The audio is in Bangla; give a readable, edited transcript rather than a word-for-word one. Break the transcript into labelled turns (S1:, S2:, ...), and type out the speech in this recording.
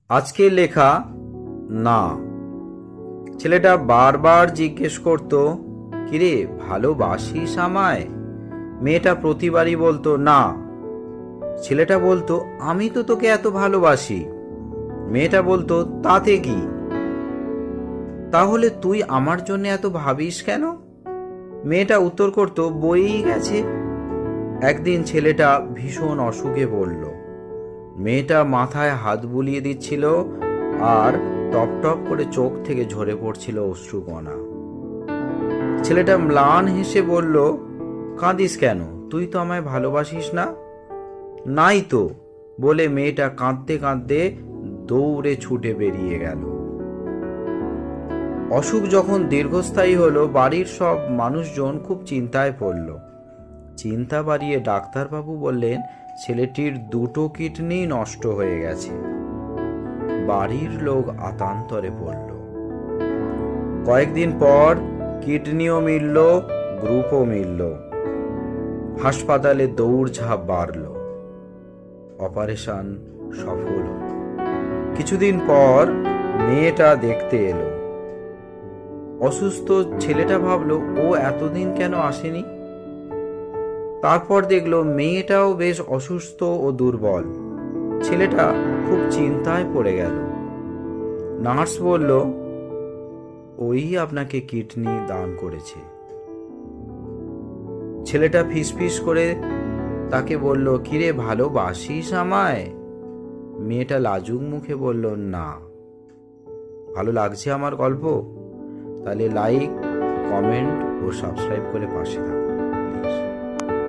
S1: আজকের লেখা না। ছেলেটা বারবার জিজ্ঞেস করত, কিরে ভালোবাসিস আমায়? মেয়েটা প্রতিবারই বলতো না। ছেলেটা বলতো, আমি তো তোকে এত ভালোবাসি। মেয়েটা বলতো, তাতে কি? তাহলে তুই আমার জন্য এত ভাবিস কেন? মেয়েটা উত্তর করত, বইই গেছে। একদিন ছেলেটা ভীষণ অসুখে পড়ল। মেয়েটা মাথায় হাত বুলিয়ে দিচ্ছিল আর টপ টপ করে চোখ থেকে ঝরে পড়ছিল অশ্রুকণা। ছেলেটা ম্লান হেসে বলল, কাঁদিস কেন? তুই তো আমায় ভালোবাসিস না। নাই তো, বলে মেয়েটা কাঁদতে কাঁদতে দৌড়ে ছুটে বেরিয়ে গেল। অসুখ যখন দীর্ঘস্থায়ী হলো, বাড়ির সব মানুষজন খুব চিন্তায় পড়ল। চিন্তা বাড়িয়ে ডাক্তারবাবু বললেন, ছেলেটির দুটো কিডনি নষ্ট হয়ে গেছে। বাড়ির লোক আতান্তরে পড়ল। কয়েকদিন পর কিডনিও মিলল, গ্রুপও মিলল। হাসপাতালে দৌড়ঝাঁপ বাড়ল। অপারেশন সফল হল। কিছুদিন পর মেয়েটা দেখতে এলো। অসুস্থ ছেলেটা ভাবলো, ও এতদিন কেন আসেনি? তারপর দেখলো মেয়েটাও বেশ অসুস্থ ও দুর্বল। ছেলেটা খুব চিন্তায় পড়ে গেল। নার্স বলল, ওই আপনাকে কিডনি দান করেছে। ছেলেটা ফিসফিস করে তাকে বলল, কিরে ভালোবাসিস আমায়? মেয়েটা লাজুক মুখে বলল, না। ভালো লাগছে আমার গল্প? তাহলে লাইক, কমেন্ট ও সাবস্ক্রাইব করে পাশে থাকুন।